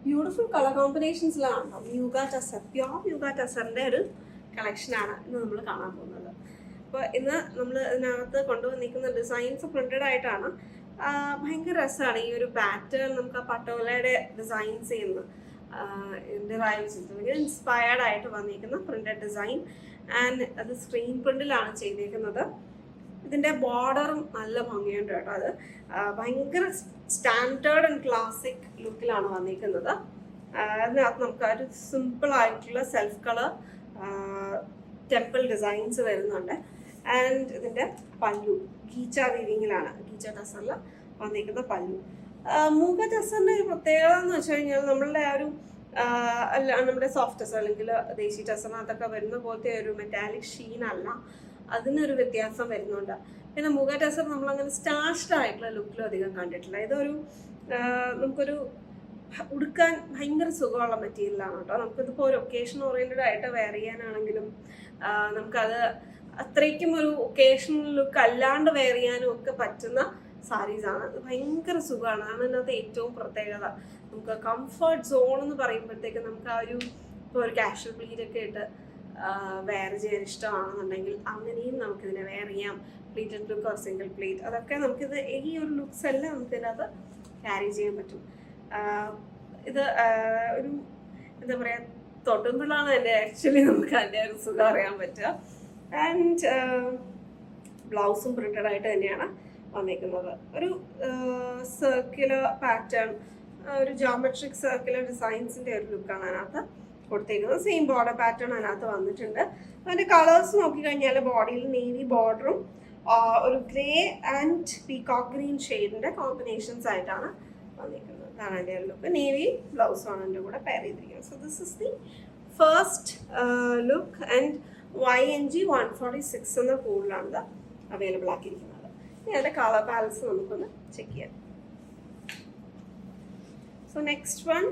Beautiful colour കോമ്പിനേഷൻസിലാണ് muga tussar, pure muga ടസറിൻ്റെ ഒരു കളക്ഷനാണ് ഇന്ന് നമ്മൾ കാണാൻ പോകുന്നത്. അപ്പോൾ ഇന്ന് നമ്മൾ ഇതിനകത്ത് കൊണ്ടുവന്നിരിക്കുന്ന ഡിസൈൻസ് പ്രിന്റഡ് ആയിട്ടാണ്. ഭയങ്കര രസമാണ് ഈ ഒരു പാറ്റേൺ. നമുക്ക് ആ പട്ടോലയുടെ ഡിസൈൻസ് ചെയ്യുന്ന ഡിറൈവ് ചെയ്തിട്ട് ഇൻസ്പയർഡ് ആയിട്ട് വന്നിരിക്കുന്ന പ്രിന്റഡ് ഡിസൈൻ ആൻഡ് അത് സ്ക്രീൻ പ്രിന്റിലാണ് ചെയ്തിരിക്കുന്നത്. ഇതിൻ്റെ ബോർഡറും നല്ല ഭംഗിയുണ്ട് കേട്ടോ. അത് ഭയങ്കര സ്റ്റാൻഡേർഡ് ആൻഡ് ക്ലാസിക് ലുക്കിലാണ് വന്നിരിക്കുന്നത്. അതിനകത്ത് നമുക്ക് ഒരു സിമ്പിൾ ആയിട്ടുള്ള സെൽഫ് കളർ ടെമ്പിൾ ഡിസൈൻസ് വരുന്നുണ്ട്. ആൻഡ് ഇതിൻ്റെ പല്ലു ഗീച്ച വീവിങ്ങിലാണ്, ഗീച്ച ടസറിൽ വന്നിരിക്കുന്ന പല്ലു. മൂഗ ടസറിൻ്റെ ഒരു പ്രത്യേകത എന്ന് വെച്ച് കഴിഞ്ഞാൽ നമ്മളുടെ ആ ഒരു അല്ല നമ്മുടെ സോഫ്റ്റ് ടസർ അല്ലെങ്കിൽ ദേശി ടസറിനകത്തൊക്കെ വരുന്ന പോലത്തെ ഒരു മെറ്റാലിക് ഷീൻ അല്ല, അതിനൊരു വ്യത്യാസം വരുന്നുണ്ട്. പിന്നെ മൂഗ ടസർ നമ്മളങ്ങനെ സ്റ്റാഷ്ഡ് ആയിട്ടുള്ള ലുക്കിലും അധികം കണ്ടിട്ടില്ല. ഇതൊരു നമുക്കൊരു ഉടുക്കാൻ ഭയങ്കര സുഖമുള്ള മെറ്റീരിയലാണ് കേട്ടോ. നമുക്കിതിപ്പോൾ ഒരു ഒക്കേഷൻ ഓറിയൻറ്റഡ് ആയിട്ട് വെയർ ചെയ്യാനാണെങ്കിലും നമുക്കത് അത്രയ്ക്കും ഒരു ഒക്കേഷണൽ ലുക്ക് അല്ലാണ്ട് വെയർ ചെയ്യാനും ഒക്കെ പറ്റുന്ന സാരീസാണ്. അത് ഭയങ്കര സുഖമാണ്. അതാണ് ഇതിനകത്ത് ഏറ്റവും പ്രത്യേകത. നമുക്ക് കംഫർട്ട് സോൺ എന്ന് പറയുമ്പോഴത്തേക്ക് നമുക്ക് ആ ഒരു ഇപ്പോൾ ഒരു കാഷ്വൽ പ്ലീറ്റൊക്കെ ഇട്ട് വെയർ ചെയ്യാൻ ഇഷ്ടമാണെന്നുണ്ടെങ്കിൽ അങ്ങനെയും നമുക്കിതിനെ വെയർ ചെയ്യാം. Pleated look or single pleat, അതൊക്കെ നമുക്കിത് ഈ ഒരു ലുക്സ് എല്ലാം നമുക്കിതിനകത്ത് ക്യാരി ചെയ്യാൻ പറ്റും. ഇത് ഒരു എന്താ പറയുക, തൊട്ടുമ്പോഴാണ് എൻ്റെ ആക്ച്വലി നമുക്ക് അതിൻ്റെ ഒരു സുഖം അറിയാൻ പറ്റുക. ആൻഡ് ബ്ലൗസും പ്രിന്റഡ് ആയിട്ട് തന്നെയാണ് വന്നിരിക്കുന്നത്. ഒരു സർക്കുലർ പാറ്റേൺ, ഒരു ജോമെട്രിക് സർക്കുലർ ഡിസൈൻസിൻ്റെ ഒരു ലുക്കാണ് അതിനകത്ത് കൊടുത്തേക്കുന്നത്. സെയിം ബോർഡർ പാറ്റേൺ അതിനകത്ത് വന്നിട്ടുണ്ട്. അതിൻ്റെ കളേഴ്സ് നോക്കിക്കഴിഞ്ഞാൽ ബോഡിയിൽ നേവി ബോർഡറും ഒരു ഗ്രേ ആൻഡ് പീകോക്ക് ഗ്രീൻ ഷെയ്ഡിൻ്റെ കോമ്പിനേഷൻസ് ആയിട്ടാണ് വന്നിരിക്കുന്നത്. അതാണ് എൻ്റെ ഒരു ലുക്ക്. നേവി ബ്ലൗസാണ് എൻ്റെ കൂടെ പെയർ ചെയ്തിരിക്കുന്നത്. So this is the first look. And YNG 146 എന്ന കോഡിലാണ് ഇത് അവൈലബിൾ ആക്കിയിരിക്കുന്നത്. ഇനി അതിൻ്റെ കളർ പാലൻസ് നമുക്കൊന്ന് ചെക്ക് ചെയ്യാം. സോ നെക്സ്റ്റ് വൺ,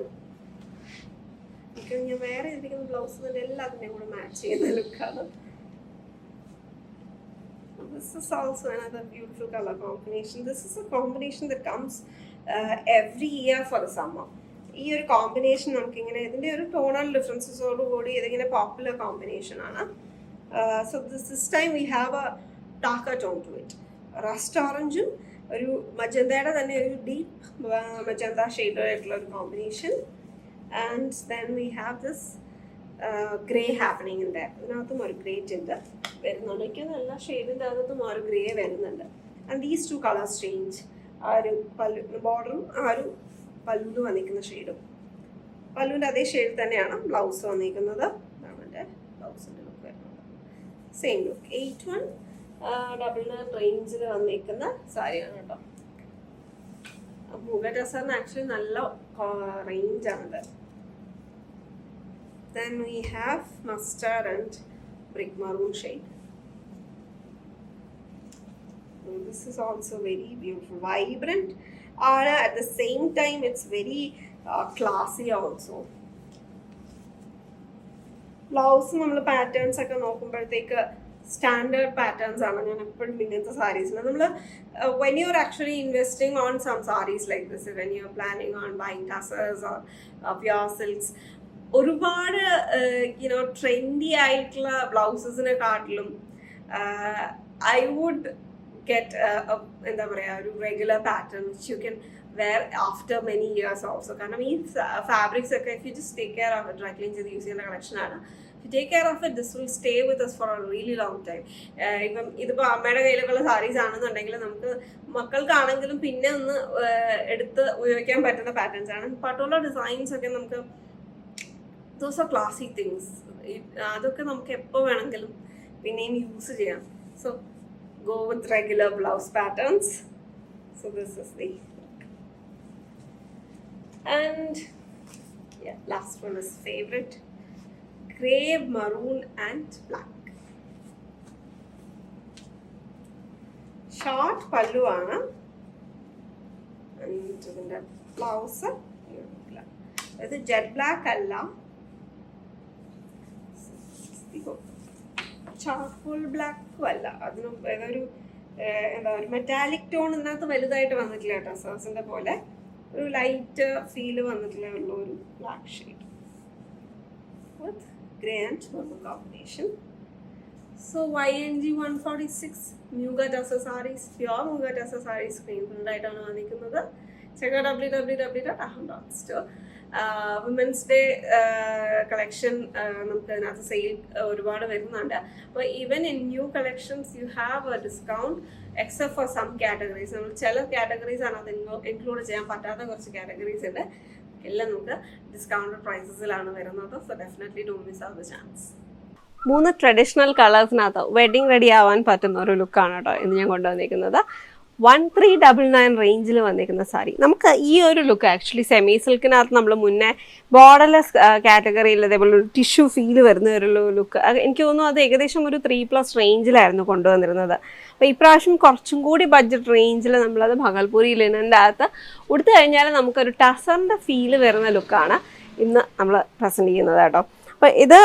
ഞാൻ വേറെ ചെയ്തിരിക്കുന്ന ബ്ലൗസിൻ്റെ എല്ലാത്തിൻ്റെയും കൂടെ മാച്ച് ചെയ്യുന്ന ലുക്കാണ്. This is also another beautiful color combination. This is a combination that comes every year for the summer. ഈ ഒരു കോമ്പിനേഷൻ നമുക്കിങ്ങനെ ഇതിൻ്റെ ഒരു ടോണൽ ഡിഫറൻസസോട് കൂടി ഇതിങ്ങനെ പോപ്പുലർ കോമ്പിനേഷൻ ആണ്. So this time we have a darker tone to it. Rust ഓറഞ്ചും ഒരു മജന്തയുടെ തന്നെ ഒരു ഡീപ്പ് മജന്ത ഷെയ്ഡായിട്ടുള്ള ഒരു combination. And then we have this grey happening in that. ഇതിനകത്തും ഒരു ഗ്രേ ടിൻറ്റ് വരുന്നുണ്ട്. എനിക്ക് എല്ലാ ഷെയ്ഡിൻ്റെ അകത്തും ആ ഒരു ഗ്രേ വരുന്നുണ്ട്. And these two colours change. ആ ഒരു പല്ലു ബോർഡറും ആ ഒരു പല്ലു വന്നിരിക്കുന്ന ഷെയ്ഡും, പല്ലുവിൻ്റെ അതേ ഷെയ്ഡ് തന്നെയാണ് ബ്ലൗസ് വന്നിരിക്കുന്നത്. അതാണ് എൻ്റെ ബ്ലൗസിൻ്റെ ലുക്ക് വരുന്നത്. Same look. 8199 റേഞ്ചിൽ വന്നിരിക്കുന്ന സാരിയാണ് കേട്ടോ. മൂഗ ടസറിന് ആക്ച്വലി നല്ല റേഞ്ചാണിത്. Then we have mustard and brick maroon shade. And this is also very beautiful, vibrant. At the same time, it's very classy also. Blouse നമ്മൾ പാറ്റേൺസ് ഒക്കെ നോക്കുമ്പോഴത്തേക്ക് സ്റ്റാൻഡേർഡ് പാറ്റേൺസ് ആണ് ഞാൻ എപ്പോഴും ഇങ്ങനത്തെ സാരീസിൽ. നമ്മൾ when you're actually investing on some sarees like this, when you're planning on buying tassels or pure silks, ഒരുപാട് trendy ആയിട്ടുള്ള ബ്ലൗസസിനെക്കാട്ടിലും ഐ വുഡ് ഗെറ്റ് എന്താ പറയുക, ഒരു regular pattern which you can wear after many years also. കാരണം ഈ fabrics ഒക്കെ if you just take care of it, dry clean ചെയ്ത് യൂസ് ചെയ്യുന്ന കളക്ഷനാണ്. If you take care of it, this will stay with us for a really long time. ഇപ്പം ഇതിപ്പോൾ അമ്മയുടെ കയ്യിലൊക്കെയുള്ള സാരീസ് ആണെന്നുണ്ടെങ്കിൽ നമുക്ക് മക്കൾക്കാണെങ്കിലും പിന്നെ ഒന്ന് എടുത്ത് ഉപയോഗിക്കാൻ പറ്റുന്ന പാറ്റേൺസ് ആണ്. പട്ടോല ഡിസൈൻസ് ഒക്കെ നമുക്ക് those are classy things. അതൊക്കെ നമുക്ക് എപ്പോൾ വേണമെങ്കിലും പിന്നെയും യൂസ് ചെയ്യാം. So go with regular blouse patterns. So this is the look. And yeah, last one is favorite, grey, maroon and black. Short pallu aanu and ഇതിൻ്റെ blouse ഇത് jet black അല്ല, charcoal ബ്ലാക്കും അല്ല, അതിനും ഏതൊരു എന്താ ഒരു മെറ്റാലിക് ടോൺ ഇതിനകത്ത് വലുതായിട്ട് വന്നിട്ടില്ല കേട്ടോ. സേഴ്സിൻ്റെ പോലെ ഒരു ലൈറ്റ് ഫീല് വന്നിട്ടുള്ള ഒരു black shade with grey and maroon combination. So YNG 146 Muga Tassa sarees, pure Muga Tassa sarees screen print ആയിട്ടാണ് വന്നിരിക്കുന്നത്. Check out www.aham.store. Women's Day collection നമുക്ക് അതിനകത്ത് സെയിൽ ഒരുപാട് വരുന്നുണ്ട്. അപ്പോൾ even in new collections you have a discount except for some categories. നമ്മൾ ചില categories ആണ് അത് ഇൻക്ലൂഡ് ചെയ്യാൻ പറ്റാത്ത കുറച്ച് കാറ്റഗറീസ് ഉണ്ട്. എല്ലാം നമുക്ക് ഡിസ്കൗണ്ടഡ് പ്രൈസസിലാണ് വരുന്നത്. So definitely don't miss out the chance. 3 traditional കളേഴ്സിനകത്ത് വെഡിങ് റെഡി ആവാൻ പറ്റുന്ന ഒരു ലുക്കാണ് കേട്ടോ ഇന്ന് ഞാൻ കൊണ്ടുവന്നിരിക്കുന്നത്. 1399 റേഞ്ചിൽ വന്നിരിക്കുന്ന സാരി. നമുക്ക് ഈ ഒരു ലുക്ക് ആക്ച്വലി സെമി സിൽക്കിനകത്ത് നമ്മൾ മുന്നേ ബോർഡർലെസ് കാറ്റഗറിയിൽ അതേപോലെ ഒരു ടിഷ്യൂ ഫീൽ വരുന്ന ഒരു ലുക്ക് എനിക്ക് തോന്നുന്നു അത് ഏകദേശം ഒരു 3+ റേഞ്ചിലായിരുന്നു കൊണ്ടുവന്നിരുന്നത്. അപ്പോൾ ഇപ്രാവശ്യം കുറച്ചും കൂടി ബഡ്ജറ്റ് റേഞ്ചിൽ നമ്മളത് ഭഗൽപൂരി ലിനൻ്റെ അകത്ത് ഉടുത്തു കഴിഞ്ഞാൽ നമുക്കൊരു ടസറിൻ്റെ ഫീല് വരുന്ന ലുക്കാണ് ഇന്ന് നമ്മൾ പ്രസൻറ്റ് ചെയ്യുന്നത് കേട്ടോ. അപ്പോൾ ഇത്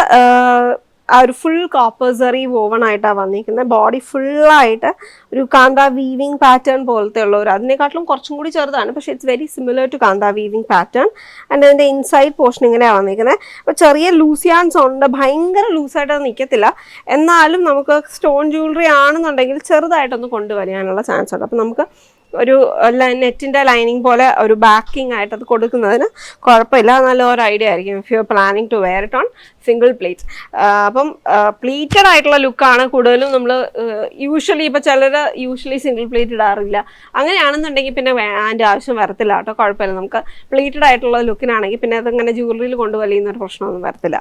ആ ഒരു ഫുൾ കോപ്പർ സറി വോവൺ ആയിട്ടാണ് വന്നിരിക്കുന്നത്. ബോഡി ഫുള്ളായിട്ട് ഒരു കാന്ത വീവിങ് പാറ്റേൺ പോലത്തെ ഉള്ള ഒരു അതിനെക്കാട്ടിലും കുറച്ചും കൂടി ചെറുതാണ്, പക്ഷേ it's very similar to kantha weaving pattern. And അതിൻ്റെ ഇൻസൈഡ് പോർഷൻ ഇങ്ങനെയാണ് വന്നിരിക്കുന്നത്. അപ്പോൾ ചെറിയ ലൂസിയാൻസ് ഉണ്ട്, ഭയങ്കര ലൂസായിട്ട് അത് നിൽക്കത്തില്ല. എന്നാലും നമുക്ക് സ്റ്റോൺ ജ്വല്ലറി ആണെന്നുണ്ടെങ്കിൽ ചെറുതായിട്ടൊന്ന് കൊണ്ടുവരാനുള്ള ചാൻസ് ഉണ്ട്. അപ്പോൾ നമുക്ക് ഒരു നെറ്റിൻ്റെ ലൈനിങ് പോലെ ഒരു ബാക്കിംഗ് ആയിട്ട് അത് കൊടുക്കുന്നതിന് കുഴപ്പമില്ല. നല്ല ഒരു ഐഡിയ ആയിരിക്കും if you are planning to wear it on single plate. അപ്പം പ്ലീറ്റഡ് ആയിട്ടുള്ള ലുക്കാണ് കൂടുതലും നമ്മൾ യൂഷ്വലി ഇപ്പോൾ ചിലർ സിംഗിൾ പ്ലേറ്റ് ഇടാറില്ല. അങ്ങനെയാണെന്നുണ്ടെങ്കിൽ പിന്നെ അതിൻ്റെ ആവശ്യം വരത്തില്ല കേട്ടോ, കുഴപ്പമില്ല. നമുക്ക് പ്ലീറ്റഡ് ആയിട്ടുള്ള ലുക്കിനാണെങ്കിൽ പിന്നെ അതങ്ങനെ ജ്വല്ലറിയിൽ കൊണ്ടുവലിയുന്ന ഒരു പ്രശ്നമൊന്നും വരത്തില്ല.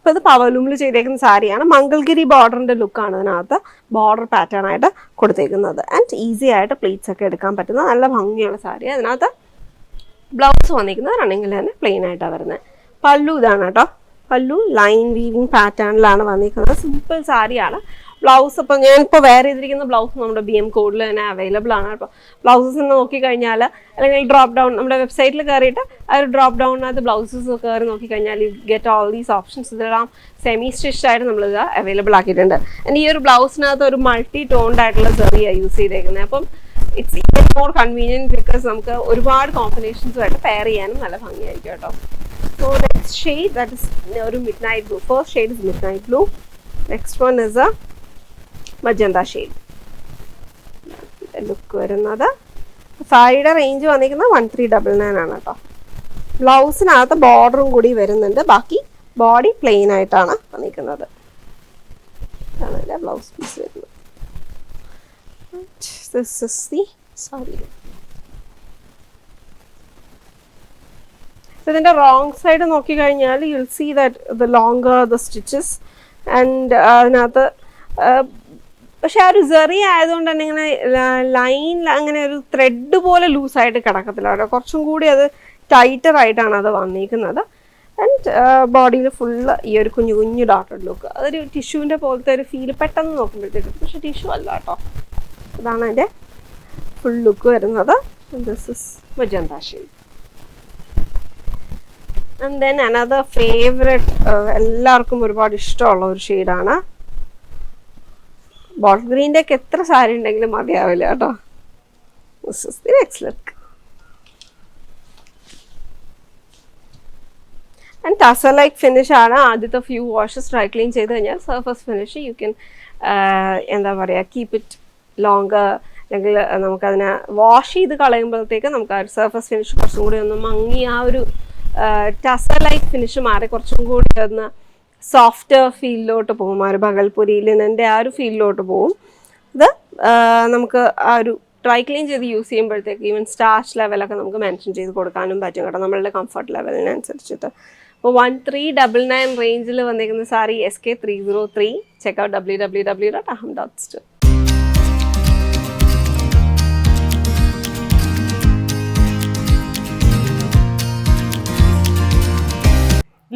അപ്പോൾ ഇത് പവലൂമിൽ ചെയ്തേക്കുന്ന സാരിയാണ്. മംഗൾഗിരി ബോർഡറിൻ്റെ ലുക്കാണ് അതിനകത്ത് ബോർഡർ പാറ്റേൺ ആയിട്ട് കൊടുത്തേക്കുന്നത്. ആൻഡ് ഈസി ആയിട്ട് പ്ലീറ്റ്സ് ഒക്കെ എടുക്കാൻ പറ്റുന്ന നല്ല ഭംഗിയുള്ള സാരി. അതിനകത്ത് ബ്ലൗസ് വന്നിരിക്കുന്നത് റണ്ണിങ്ങിൽ തന്നെ പ്ലെയിൻ ആയിട്ടാണ് വരുന്നത്. പല്ലു ഇതാണ് കേട്ടോ, പല്ലു ലൈൻ വീവിങ് പാറ്റേണിലാണ് വന്നിരിക്കുന്നത്. സിമ്പിൾ സാരിയാണ്. ബ്ലൗസ് ഇപ്പോൾ ഞാനിപ്പോൾ വെയർ ചെയ്തിരിക്കുന്ന ബ്ലൗസ് നമ്മുടെ BM കോഡിൽ തന്നെ അവൈലബിൾ ആണ് കേട്ടോ. ബ്ലൗസസ് നോക്കിക്കഴിഞ്ഞാൽ അല്ലെങ്കിൽ ഡ്രോപ്പ് ഡൗൺ നമ്മുടെ വെബ്സൈറ്റിൽ കയറിയിട്ട് ആ ഒരു ഡ്രോപ്പ് ഡൗണിനകത്ത് ബ്ലൗസസ് കയറി നോക്കിക്കഴിഞ്ഞാൽ you get all these options. ഇതെല്ലാം സെമി സ്റ്റിച്ച് ആയിട്ട് നമ്മളിത് അവൈലബിൾ ആക്കിയിട്ടുണ്ട്. ആൻഡ് ഈ ഒരു ബ്ലൗസിനകത്ത് ഒരു മൾട്ടി ടോൺഡ് ആയിട്ടുള്ള സെറിയാണ് യൂസ് ചെയ്തേക്കുന്നത്. അപ്പം it's even more convenient because നമുക്ക് ഒരുപാട് കോമ്പിനേഷൻസുമായിട്ട് പെയർ ചെയ്യാനും നല്ല ഭംഗിയായിരിക്കും കേട്ടോ. So next shade that is ഒരു midnight blue. First shade is midnight blue. Next one is a magenta shade look വരുന്നത്. സാരിയുടെ റേഞ്ച് വന്നിരിക്കുന്നത് 1399 ആണ് കേട്ടോ. ബ്ലൗസിനകത്ത് ബോർഡറും കൂടി വരുന്നുണ്ട്. ബാക്കി ബോഡി പ്ലെയിൻ ആയിട്ടാണ് വന്നിരിക്കുന്നത്. ഇതാണ് ബ്ലൗസ് പീസ് വരുന്നത്. This is the saree. So ഇതിൻ്റെ റോങ് സൈഡ് നോക്കിക്കഴിഞ്ഞാൽ you will see that the longer the stitches and അതിനകത്ത് പക്ഷെ ആ ഒരു സെറി ആയതുകൊണ്ട് തന്നെ ഇങ്ങനെ ലൈനിൽ അങ്ങനെ ഒരു ത്രെഡ് പോലെ ലൂസായിട്ട് കിടക്കത്തില്ല കേട്ടോ. കുറച്ചും കൂടി അത് ടൈറ്റർ ആയിട്ടാണ് അത് വന്നിരിക്കുന്നത്. ആൻഡ് ബോഡിയിൽ ഫുള്ള് ഈ ഒരു കുഞ്ഞു കുഞ്ഞു ഡോട്ടഡ് ലുക്ക്. അതൊരു ടിഷ്യൂവിൻ്റെ പോലത്തെ ഒരു ഫീൽ പെട്ടെന്ന് നോക്കുമ്പോഴത്തേക്കും, പക്ഷെ ടിഷ്യൂ അല്ല കേട്ടോ. ഇതാണ് അതിൻ്റെ ഫുൾ ലുക്ക് വരുന്നത്. This is magenta shade. And then another favourite എല്ലാവർക്കും ഒരുപാട് ഇഷ്ടമുള്ള ഒരു ഷെയ്ഡാണ്. ബോട്ടിൽ ഗ്രീൻ്റെ ഒക്കെ എത്ര സാരി ഉണ്ടെങ്കിലും മതിയാവില്ല കേട്ടോ. This is the next look. And tussar like finish ആണ്. ആദ്യത്തെ ഫ്യൂ വാഷസ് ഡ്രൈ ക്ലീൻ ചെയ്ത് കഴിഞ്ഞാൽ സർഫസ് ഫിനിഷ് യു ക്യാൻ എന്താ പറയുക കീപ്പ് ഇറ്റ് ലോങ്കർ. അല്ലെങ്കിൽ നമുക്കതിനെ വാഷ് ചെയ്ത് കളയുമ്പോഴത്തേക്ക് നമുക്ക് ആ ഒരു സർഫസ് ഫിനിഷ് കുറച്ചും കൂടി ഒന്ന് മങ്ങി ആ ഒരു ടസർ ലൈക്ക് ഫിനിഷ് മാറി കുറച്ചും കൂടി ഒന്ന് സോഫ്റ്റ് ഫീലിലോട്ട് പോകും. ആ ഒരു ഭഗൽപൂരി ലിനൻ്റെ ആ ഒരു ഫീലിലോട്ട് പോകും. ഇത് നമുക്ക് ആ ഒരു ഡ്രൈ ക്ലീൻ ചെയ്ത് യൂസ് ചെയ്യുമ്പോഴത്തേക്ക് ഈവൻ സ്റ്റാർച്ച് ലെവലൊക്കെ നമുക്ക് മെൻഷൻ ചെയ്ത് കൊടുക്കാനും പറ്റും കേട്ടോ, നമ്മളുടെ കംഫർട്ട് ലെവലിനനുസരിച്ചിട്ട്. അപ്പോൾ 1399 റേഞ്ചിൽ വന്നിരിക്കുന്ന sari SK303. Checkout www.aham.store.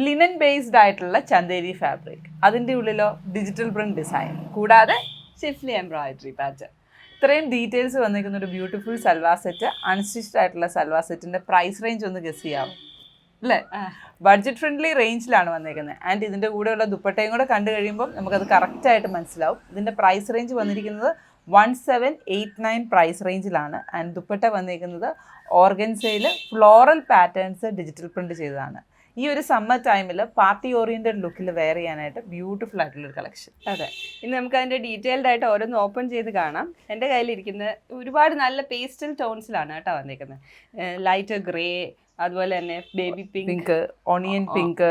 Linen based ആയിട്ടുള്ള ചന്ദേരി ഫാബ്രിക്, അതിൻ്റെ ഉള്ളിലോ ഡിജിറ്റൽ പ്രിന്റ് ഡിസൈൻ, കൂടാതെ ഷിഫ്ലി എംബ്രോയിഡറി പാറ്റേൺ. ഇത്രയും ഡീറ്റെയിൽസ് വന്നിരിക്കുന്ന ഒരു ബ്യൂട്ടിഫുൾ സൽവാർ സെറ്റ്, അൺസ്റ്റിച്ച്ഡ് ആയിട്ടുള്ള സൽവാർ സെറ്റിൻ്റെ പ്രൈസ് റേഞ്ച് ഒന്ന് ഗസ് ചെയ്യാവും അല്ലേ? ബഡ്ജറ്റ് ഫ്രണ്ട്ലി റേഞ്ചിലാണ് വന്നിരിക്കുന്നത്. ആൻഡ് ഇതിൻ്റെ കൂടെയുള്ള ദുപ്പട്ടയും കൂടെ കണ്ടു കഴിയുമ്പോൾ നമുക്കത് കറക്റ്റായിട്ട് മനസ്സിലാവും. ഇതിൻ്റെ പ്രൈസ് റേഞ്ച് വന്നിരിക്കുന്നത് 1789 പ്രൈസ് റേഞ്ചിലാണ്. ആൻഡ് ദുപ്പട്ട വന്നിരിക്കുന്നത് ഓർഗൻസയിൽ ഫ്ലോറൽ പാറ്റേൺസ് ഡിജിറ്റൽ പ്രിന്റ് ചെയ്തതാണ്. ഈ ഒരു സമ്മർ ടൈമിൽ പാർട്ടി ഓറിയന്റഡ് ലുക്കിൽ വെയർ ചെയ്യാനായിട്ട് ബ്യൂട്ടിഫുൾ ആയിട്ടുള്ള ഒരു കളക്ഷൻ. അതെ, ഇനി നമുക്ക് അതിന്റെ ഡീറ്റെയിൽഡ് ആയിട്ട് ഓരോന്ന് ഓപ്പൺ ചെയ്ത് കാണാം. എൻ്റെ കയ്യിലിരിക്കുന്ന ഒരുപാട് നല്ല പേസ്റ്റൽ ടോൺസിലാണ് കേട്ടോ വന്നിരിക്കുന്നത്. ലൈറ്റ് ഗ്രേ, അതുപോലെ തന്നെ baby pink, onion pink,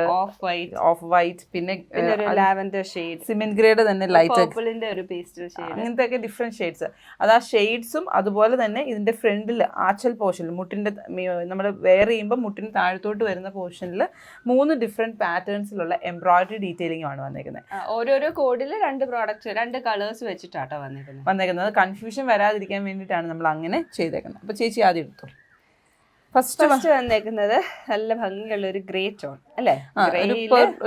of white, പിന്നെ ഒരു ലാവൻഡർ ഷെയ്ഡ്, സിമെന്റ് ഗ്രേഡ് തന്നെ ലൈറ്റ് പർപ്പിളിന്റെ ഒരു പേസ്റ്റൽ ഷെയ്ഡ്, അങ്ങനത്തെ ഡിഫറെന്റ് ഷെയ്ഡ്സ്. അത് ആ ഷെയ്ഡ്സും അതുപോലെ തന്നെ ഇതിന്റെ ഫ്രണ്ടിൽ ആച്ചൽ പോർഷനിൽ മുട്ടിന്റെ നമ്മൾ വെയർ ചെയ്യുമ്പോൾ മുട്ടിന് താഴത്തോട്ട് വരുന്ന പോർഷനിൽ 3 ഡിഫറെന്റ് പാറ്റേൺസിലുള്ള എംബ്രോയിഡറി ഡീറ്റെയിലിംഗ് ആണ് വന്നേക്കുന്നത്. ഓരോരോ കോഡിൽ 2 പ്രോഡക്റ്റ് 2 കളേഴ്സ് വെച്ചിട്ടാട്ടോ വന്നേക്കുന്നത്. കൺഫ്യൂഷൻ വരാതിരിക്കാൻ വേണ്ടിയിട്ടാണ് നമ്മൾ അങ്ങനെ ചെയ്തേക്കുന്നത്. അപ്പൊ ചേച്ചി ആദ്യം എടുത്തു. ഫസ്റ്റ് വന്നേക്കുന്നത് നല്ല ഭംഗിയുള്ള ഒരു ഗ്രേ ടോൺ അല്ലേ,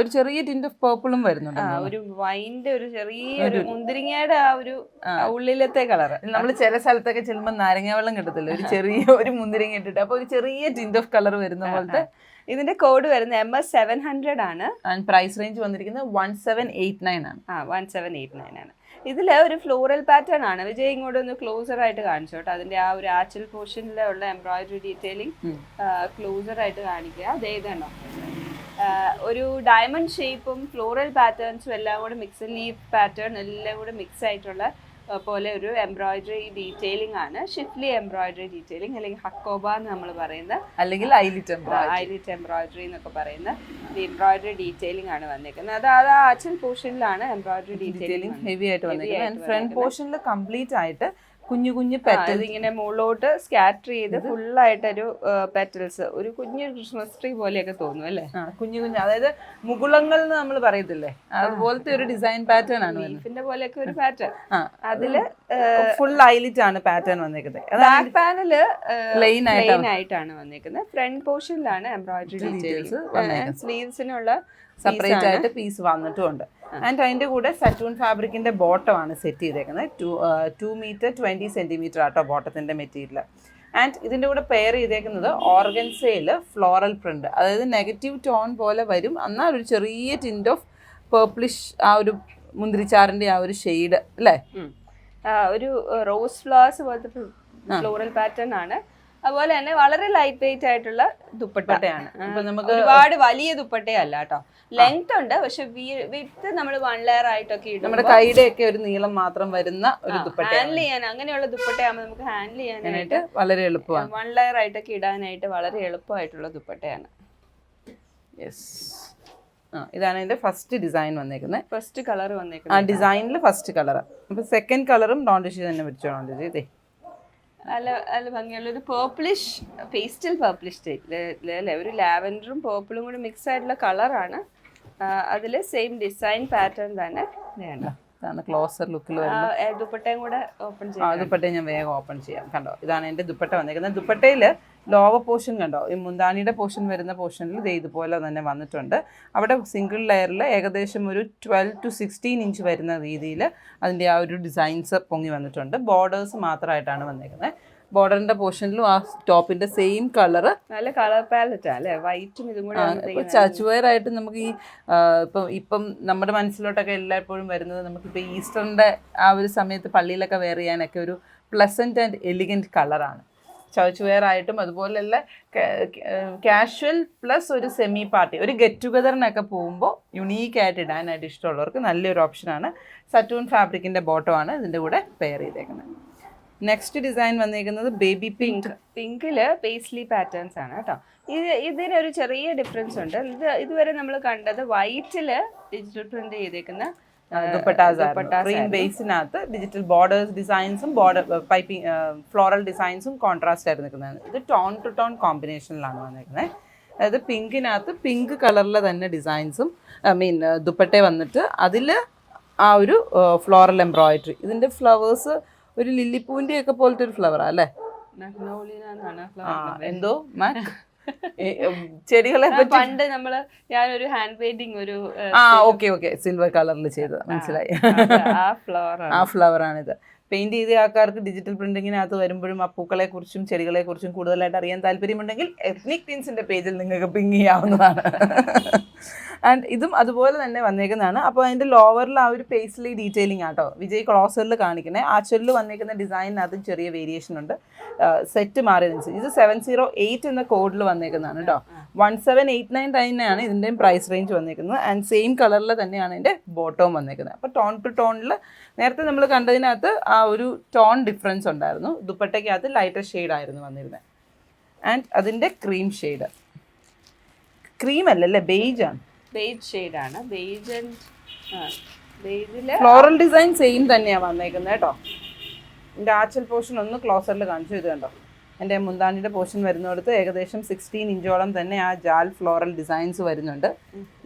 ഒരു ചെറിയ ടിന്റ് ഓഫ് പേർപ്പിളും വരുന്നുണ്ട്. ഒരു വൈൻ്റെ ഒരു ചെറിയൊരു മുന്തിരിങ്ങയുടെ ആ ഒരു ഉള്ളിലത്തെ കളർ. നമ്മൾ ചില സ്ഥലത്തൊക്കെ ചെല്ലുമ്പോൾ നാരങ്ങ വെള്ളം കിട്ടത്തില്ല, ഒരു ചെറിയ ഒരു മുന്തിരിങ്ങ ഇട്ടിട്ട്, അപ്പൊ ഒരു ചെറിയ ടിന്റ് ഓഫ് കളർ വരുന്ന പോലത്തെ. ഇതിന്റെ കോഡ് വരുന്നത് MS 700 ആണ്. പ്രൈസ് റേഞ്ച് വന്നിരിക്കുന്നത് 1789 ആണ്. 1789 ആണ്. ഇതിൽ ഒരു ഫ്ലോറൽ പാറ്റേൺ ആണ്. വിജയ് ഇങ്ങോട്ട് ഒന്ന് ക്ലോസർ ആയിട്ട് കാണിച്ചു കേട്ടോ. അതിന്റെ ആ ഒരു ആച്ചൽ പോർഷനിലുള്ള എംബ്രോയിഡറി ഡീറ്റെയിലിംഗ് ക്ലോസർ ആയിട്ട് കാണിക്കുക. അതേ ഇതാണോ, ഒരു ഡയമണ്ട് ഷേപ്പും ഫ്ലോറൽ പാറ്റേൺസും എല്ലാം കൂടെ മിക്സ്, ലീഫ് പാറ്റേൺ എല്ലാം കൂടെ മിക്സ് ആയിട്ടുള്ള പോലെ ഒരു എംബ്രോയിഡറി ഡീറ്റെയിലിംഗ് ആണ്. ഷിഫ്ലി എംബ്രോയിഡറി ഡീറ്റെയിലിംഗ്, അല്ലെങ്കിൽ ഹക്കോബ എന്ന് നമ്മൾ പറയുന്നത്, അല്ലെങ്കിൽ ഐലിറ്റ് എംബ്രോയിഡറി എന്നൊക്കെ പറയുന്ന എംബ്രോയിഡറി ഡീറ്റെയിലിംഗ് ആണ് വന്നിരിക്കുന്നത്. അത് ആ ആച്ചൽ പോർഷനിലാണ് എംബ്രോയിഡറി ഡീറ്റെയിലിംഗ് ഹെവി ആയിട്ട് വന്നിരിക്കുന്നത്. ഫ്രണ്ട് പോർഷനിൽ കംപ്ലീറ്റ് ആയിട്ട് കുഞ്ഞു കുഞ്ഞു പെറ്റൽസ് ഇങ്ങനെ മുകളിലോട്ട് സ്കാറ്റർ ചെയ്ത് ഫുള്ളായിട്ടൊരു പെറ്റൽസ്, ഒരു കുഞ്ഞു ക്രിസ്മസ് ട്രീ പോലെയൊക്കെ തോന്നും അല്ലേ, കുഞ്ഞു കുഞ്ഞു, അതായത് മുകുളങ്ങൾ എന്ന് നമ്മൾ പറയത്തില്ലേ, അതുപോലത്തെ ഒരു ഡിസൈൻ പാറ്റേൺ ആണ്. ലീഫിന്റെ പോലെയൊക്കെ ഒരു പാറ്റേൺ. അതില് ഫുൾ ഹൈലൈറ്റ് ആണ് പാറ്റേൺ വന്നിരിക്കുന്നത്. ബാക്ക് പാനല് പ്ലെയിൻ ആയിട്ടാണ് വന്നിരിക്കുന്നത്. ഫ്രണ്ട് പോർഷനിലാണ് എംബ്രോയിഡറി ഡീറ്റെയിൽസ്, സ്ലീവ്സിനുള്ള സെപ്പറേറ്റ് ആയിട്ട് പീസ് വന്നിട്ടുമുണ്ട്. ആൻഡ് അതിന്റെ കൂടെ സറ്റൂൺ ഫാബ്രിക്കിന്റെ ബോട്ടം ആണ് സെറ്റ് ചെയ്തേക്കുന്നത്. 2 മീറ്റർ 20 സെന്റിമീറ്റർ ആട്ടോ ബോട്ടത്തിന്റെ മെറ്റീരിയൽ. ആൻഡ് ഇതിന്റെ കൂടെ പെയർ ചെയ്തേക്കുന്നത് ഓർഗൻസയിൽ ഫ്ലോറൽ പ്രിന്റ്, അതായത് നെഗറ്റീവ് ടോൺ പോലെ വരും, എന്നാൽ ഒരു ചെറിയ ടിന്റ് ഓഫ് പേർപ്പിളിഷ്, ആ ഒരു മുന്തിരിച്ചാറിന്റെ ആ ഒരു ഷെയ്ഡ് അല്ലേ, ഒരു റോസ് ഫ്ലവേഴ്സ് പോലത്തെ ഫ്ലോറൽ പാറ്റേൺ ആണ്. അതുപോലെ തന്നെ വളരെ ലൈറ്റ് വെയിറ്റ് ആയിട്ടുള്ള ദുപ്പട്ടയാണ്. നമുക്ക് ഒരുപാട് വലിയ ദുപ്പട്ടയല്ല കേട്ടോ, ലെങ്ത് ഉണ്ട്, പക്ഷെ വിത്ത് നമ്മൾ 1 ലെയർ ആയിട്ടൊക്കെ ഇടും. നമ്മുടെ കൈയുടെ ഒക്കെ ഒരു നീളം മാത്രം വരുന്ന ഒരു ദുപ്പട്ട, ഹാൻഡിൽ ചെയ്യാൻ അങ്ങനെയുള്ള ദുപ്പട്ടയാകുമ്പോൾ നമുക്ക് ഹാൻഡിൽ ചെയ്യാനായിട്ട് വളരെ എളുപ്പമാണ്. 1 ലെയർ ആയിട്ടൊക്കെ ഇടാനായിട്ട് വളരെ എളുപ്പമായിട്ടുള്ള ദുപ്പട്ടയാണ്. യെസ്, ഇതാണ് അതിന്റെ ഫസ്റ്റ് ഡിസൈൻ വന്നേക്കുന്നത്. ഫസ്റ്റ് കളർ വന്നേക്കുന്നത്, ആ ഡിസൈനിൽ ഫസ്റ്റ് കളർ. അപ്പൊ സെക്കൻഡ് കളറും ഡോണ്ടിഷ് തന്നെ പിടിച്ചോണ്ട് ഇതേ നല്ല ഭംഗിയുള്ള ഒരു പേർപ്പിളിഷ്, പേസ്റ്റൽ പേർപ്പിളിഷ് അല്ലേ, ഒരു ലാവൻഡറും പേർപ്പിളും കൂടി മിക്സ് ആയിട്ടുള്ള കളറാണ്. അതിൽ സെയിം ഡിസൈൻ പാറ്റേൺ തന്നെ വേണ്ട. ഇതാണ് ക്ലോസർ ലുക്കിൽ ദുപ്പട്ടയും കൂടെ ഓപ്പൺ ചെയ്യാം. ദുപ്പട്ടയും ഞാൻ വേഗം ഓപ്പൺ ചെയ്യാം. കണ്ടോ, ഇതാണ് എൻ്റെ ദുപ്പട്ട വന്നിരിക്കുന്നത്. ദുപ്പട്ടയിൽ ലോവർ പോർഷൻ കണ്ടോ, ഈ മുന്താണിയുടെ പോർഷൻ വരുന്ന പോർഷനിൽ ഇത് ഇതുപോലെ തന്നെ വന്നിട്ടുണ്ട്. അവിടെ സിംഗിൾ ലെയറിൽ ഏകദേശം ഒരു 12 to 16 ഇഞ്ച് വരുന്ന രീതിയിൽ അതിൻ്റെ ആ ഒരു ഡിസൈൻസ് പൊങ്ങി വന്നിട്ടുണ്ട്. ബോർഡേഴ്സ് മാത്രമായിട്ടാണ് വന്നിരിക്കുന്നത്. ബോർഡറിന്റെ പോർഷനിലും ആ ടോപ്പിന്റെ സെയിം കളറ്, നല്ല കളർ പാലറ്റ് അല്ലേ, വൈറ്റും ഇതും കൂടെ ചച്ചുവെയർ ആയിട്ട് നമുക്ക് ഈ ഇപ്പം നമ്മുടെ മനസ്സിലോട്ടൊക്കെ എല്ലായ്പ്പോഴും വരുന്നത് നമുക്കിപ്പോൾ ഈസ്റ്ററിന്റെ ആ ഒരു സമയത്ത് പള്ളിയിലൊക്കെ വെയർ ചെയ്യാനൊക്കെ ഒരു പ്ലസന്റ് ആൻഡ് എലിഗന്റ് കളറാണ്. ചർച്ച് വെയർ ആയിട്ടും അതുപോലെയുള്ള കാഷ്വൽ പ്ലസ് ഒരു സെമി പാർട്ടി, ഒരു ഗെറ്റ് ടുഗദറിനൊക്കെ പോകുമ്പോൾ യുണീക്കായിട്ട് ഇടാനായിട്ട് ഇഷ്ടമുള്ളവർക്ക് നല്ലൊരു ഓപ്ഷനാണ്. സറ്റൂൺ ഫാബ്രിക്കിൻ്റെ ബോട്ടമാണ് ഇതിൻ്റെ കൂടെ പെയർ ചെയ്തേക്കുന്നത്. നെക്സ്റ്റ് ഡിസൈൻ വന്നിരിക്കുന്നത് ബേബി പിങ്ക്. പിങ്കില് പേസ്ലി പാറ്റേൺസ് ആണ് കേട്ടോ. ഇതിനൊരു ചെറിയ ഡിഫറൻസ് ഉണ്ട്. ഇതുവരെ നമ്മൾ കണ്ടത് വൈറ്റില് ഡിജിറ്റൽ പ്രിന്റ് ചെയ്തേക്കുന്ന ഗ്രീൻ ബേസിനകത്ത് ഡിജിറ്റൽ ബോർഡേഴ്സ് ഡിസൈൻസും പൈപ്പിംഗ് ഫ്ലോറൽ ഡിസൈൻസും കോൺട്രാസ്റ്റ് ആയിട്ട് നിൽക്കുന്നത്. ഇത് ടോൺ ടു ടോൺ കോമ്പിനേഷനിലാണ് വന്നിരിക്കുന്നത്. അതായത് പിങ്കിനകത്ത് പിങ്ക് കളറിലെ തന്നെ ഡിസൈൻസും ദുപ്പട്ട വന്നിട്ട് അതിൽ ആ ഒരു ഫ്ലോറൽ എംബ്രോയിഡറി. ഇതിൻ്റെ ഫ്ലവേഴ്സ് ഒരു ലില്ലിപ്പൂവിൻ്റെ ഒക്കെ പോലത്തെ ഒരു ഫ്ലവറാ അല്ലേ, എന്തോ ചെടികളെ പണ്ട് ഞാനൊരു ഹാൻഡ് പെയിന്റിങ് ഒരു ഓക്കെ സിൽവർ കളറിൽ ചെയ്തത് മനസ്സിലായി. ആ ഫ്ലവർ ആണിത്. പെയിന്റ് ചെയ്ത ആൾക്കാർക്ക് ഡിജിറ്റൽ പ്രിന്റിങ്ങിനകത്ത് വരുമ്പോഴും ആ പൂക്കളെ കുറിച്ചും ചെടികളെ കുറിച്ചും കൂടുതലായിട്ട് അറിയാൻ താല്പര്യമുണ്ടെങ്കിൽ എത്നിക് ടീൻസിന്റെ പേജിൽ നിങ്ങൾക്ക് പിങ് ചെയ്യാവുന്നതാണ്. ആൻഡ് ഇതും അതുപോലെ തന്നെ വന്നേക്കുന്നതാണ്. അപ്പോൾ അതിൻ്റെ ലോവറിൽ ആ ഒരു പേസ്ലി ഡീറ്റെയിലിംഗ് ആട്ടോ വിജയ് ക്ലോസറിൽ കാണിക്കണേ. ആച്ചലിൽ വന്നേക്കുന്ന ഡിസൈനിനകത്തും ചെറിയ വേരിയേഷൻ ഉണ്ട്, സെറ്റ് മാറിയതനുസരിച്ച്. ഇത് 708 എന്ന കോഡിൽ വന്നേക്കുന്നതാണ് കേട്ടോ. 17899 തന്നെയാണ് ഇതിൻ്റെയും പ്രൈസ് റേഞ്ച് വന്നേക്കുന്നത്. ആൻഡ് സെയിം കളറിൽ തന്നെയാണ് ഇതിൻ്റെ ബോട്ടവും വന്നേക്കുന്നത്. അപ്പോൾ ടോൺ ടു ടോണിൽ നേരത്തെ നമ്മൾ കണ്ടതിനകത്ത് ആ ഒരു ടോൺ ഡിഫറൻസ് ഉണ്ടായിരുന്നു. ദുപ്പട്ടയ്ക്കകത്ത് ലൈറ്റർ ഷെയ്ഡായിരുന്നു വന്നിരുന്നത്. ആൻഡ് അതിൻ്റെ ക്രീം ഷെയ്ഡ്, ക്രീം അല്ലല്ലേ, ബേജ് ആണ്. ബേജ് ഷെയ്ഡാണ്. ബേജ് ആൻഡ് ബേജിൽ ഫ്ലോറൽ ഡിസൈൻ സെയിം തന്നെയാണ് വന്നേക്കുന്നത് കേട്ടോ. എൻ്റെ ആച്ചൽ പോർഷൻ ഒന്ന് ക്ലോസറിൽ കാണിച്ചു. ഇത് കണ്ടോ, എൻ്റെ മുന്താണിയുടെ പോർഷൻ വരുന്നിടത്ത് ഏകദേശം 16 ഇഞ്ചോളം തന്നെ ആ ജാൽ ഫ്ലോറൽ ഡിസൈൻസ് വരുന്നുണ്ട്.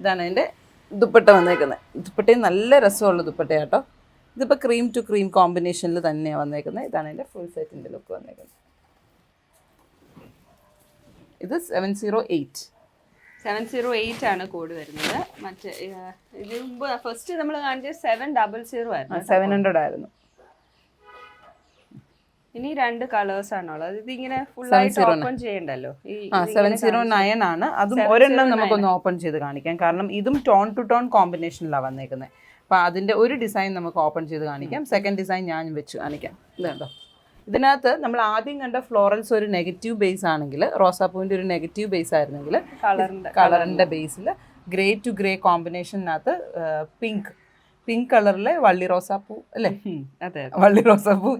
ഇതാണ് അതിൻ്റെ ദുപ്പട്ട വന്നേക്കുന്നത്. ദുപ്പട്ടയും നല്ല രസമുള്ള ദുപ്പട്ട കേട്ടോ. ഇതിപ്പോൾ ക്രീം ടു ക്രീം കോമ്പിനേഷനിൽ തന്നെയാണ് വന്നേക്കുന്നത്. ഇതാണ് എൻ്റെ ഫുൾ സെറ്റിൻ്റെ ലുക്ക് വന്നേക്കുന്നത്. ഇത് 708 ആണ് കോഡ് വരുന്നത്. മറ്റേ ഇതിന് മുമ്പ് ഫസ്റ്റ് നമ്മൾ കാണിച്ചത് 700 ആയിരുന്നു. 700 ആയിരുന്നു. ഇനി 2 കളേഴ്സ് ആണുള്ളത്. ഇതിങ്ങനെ ഫുൾ ആയിട്ട് ഓപ്പൺ ചെയ്യണ്ടല്ലോ. 709 ആണ്. അതും ഒരെണ്ണം നമുക്കൊന്ന് ഓപ്പൺ ചെയ്ത് കാണിക്കാം. കാരണം ഇതും ടോൺ ടു ടോൺ കോമ്പിനേഷനിലാണ് വന്നേക്കുന്നത്. അപ്പോൾ അതിൻ്റെ ഒരു ഡിസൈൻ നമുക്ക് ഓപ്പൺ ചെയ്ത് കാണിക്കാം. സെക്കൻഡ് ഡിസൈൻ ഞാൻ വെച്ച് കാണിക്കാം. ഇതുണ്ടോ, ഇതിനകത്ത് നമ്മൾ ആദ്യം കണ്ട ഫ്ലോറൽസ് ഒരു നെഗറ്റീവ് ബേസ് ആണെങ്കിൽ, റോസാപ്പൂവിൻ്റെ ഒരു നെഗറ്റീവ് ബേസ് ആയിരുന്നെങ്കിൽ കളറിൻ്റെ ബേസിൽ ഗ്രേ ടു ഗ്രേ കോമ്പിനേഷനകത്ത് പിങ്ക് കളറിലെ വള്ളി റോസാപ്പൂ അല്ലേ? അതെ, വള്ളി റോസാപ്പൂ.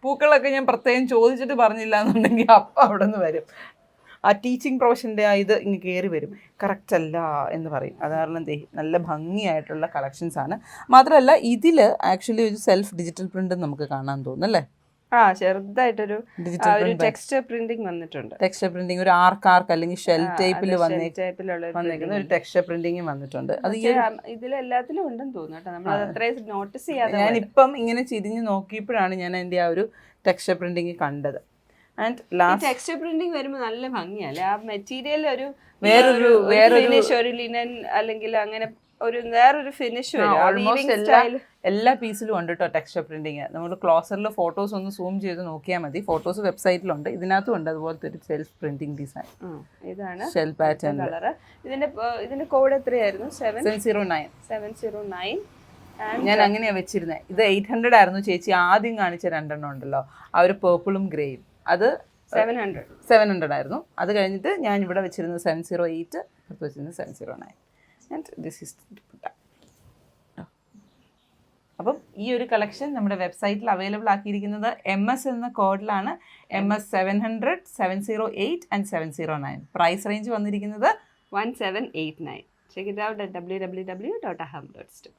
പൂക്കളൊക്കെ ഞാൻ പ്രത്യേകം ചോദിച്ചിട്ട് പറഞ്ഞില്ല എന്നുണ്ടെങ്കിൽ അപ്പം അവിടെ നിന്ന് വരും. ആ ടീച്ചിങ് പ്രൊഫഷൻ്റെ ആ ഇത് ഇങ്ങ് കയറി വരും, കറക്റ്റ് അല്ല എന്ന് പറയും. അത് കാരണം നല്ല ഭംഗിയായിട്ടുള്ള കളക്ഷൻസാണ്. മാത്രമല്ല ഇതിൽ ആക്ച്വലി ഒരു സെൽഫ് ഡിജിറ്റൽ പ്രിൻ്റ് നമുക്ക് കാണാൻ തോന്നുന്നല്ലേ? ചെറുതായിട്ടൊരു ടെക്സ്ചർ പ്രിന്റിംഗ് വന്നിട്ടുണ്ട്. ടെക്സ്ചർ പ്രിന്റിംഗ്, ഒരു ആർക്ക് അല്ലെങ്കിൽ ഷെൽ ടൈപ്പിൽ വന്നേക്കുന്ന ഒരു ടെക്സ്ചർ പ്രിന്റിംഗ് വന്നിട്ടുണ്ട്. അത് ഇതിലെല്ലാത്തിലും ഉണ്ടെന്ന് തോന്നുന്നു. നമ്മൾ അത്രയും നോട്ടീസ് ചെയ്യാതെ ഞാനിപ്പം ഇങ്ങനെ ചിരിഞ്ഞ് നോക്കിയപ്പോഴാണ് ഞാൻ അതിൻ്റെ ആ ഒരു ടെക്സ്ചർ പ്രിന്റിംഗ് കണ്ടത്. ആൻഡ് ലാസ്റ്റ് ടെക്സ്ചർ പ്രിന്റിംഗ് വരുമ്പോൾ നല്ല ഭംഗിയല്ലേ? ആ മെറ്റീരിയൽ ഒരു വേറൊരു ഫിനിഷ്, ഒരു ലിനൻ അല്ലെങ്കിൽ അങ്ങനെ ഒരു വേറൊരു ഫിനിഷ് വരും. ഓൾമോസ്റ്റ് എല്ലാ പീസിലും ഉണ്ട് കേട്ടോ ടെക്സ്ചർ പ്രിന്റിങ്. നമ്മൾ ക്ലോസറിൽ ഫോട്ടോസ് ഒന്ന് സൂം ചെയ്ത് നോക്കിയാൽ മതി. ഫോട്ടോസ് വെബ്സൈറ്റിലുണ്ട്, ഇതിനകത്തും ഉണ്ട് അതുപോലത്തെ ഒരു സെൽഫ് പ്രിന്റിംഗ് ഡിസൈൻ. ഇതാണ് ഷെൽ പാറ്റേൺ കളർ. ഇതിന്റെ കോഡ് എത്രയായിരുന്നു? 709. ഞാൻ അങ്ങനെയാ വെച്ചിരുന്നത്. ഇത് 800 ആയിരുന്നു ചേച്ചി ആദ്യം കാണിച്ച 2 എണ്ണം ഉണ്ടല്ലോ, ആ ഒരു പേർപ്പിളും ഗ്രേയും. അത് 700 ആയിരുന്നു. അത് കഴിഞ്ഞിട്ട് ഞാൻ ഇവിടെ വെച്ചിരുന്നത് 708, അടുത്ത് വെച്ചിരുന്നത് 709. And this is dupatta. അപ്പം ഈ ഒരു കളക്ഷൻ നമ്മുടെ വെബ്സൈറ്റിൽ അവൈലബിൾ ആക്കിയിരിക്കുന്നത് MS എന്ന കോഡിലാണ്. MS 700, 708 and 709. പ്രൈസ് റേഞ്ച് വന്നിരിക്കുന്നത് 1789. Check it out at www.aham.store.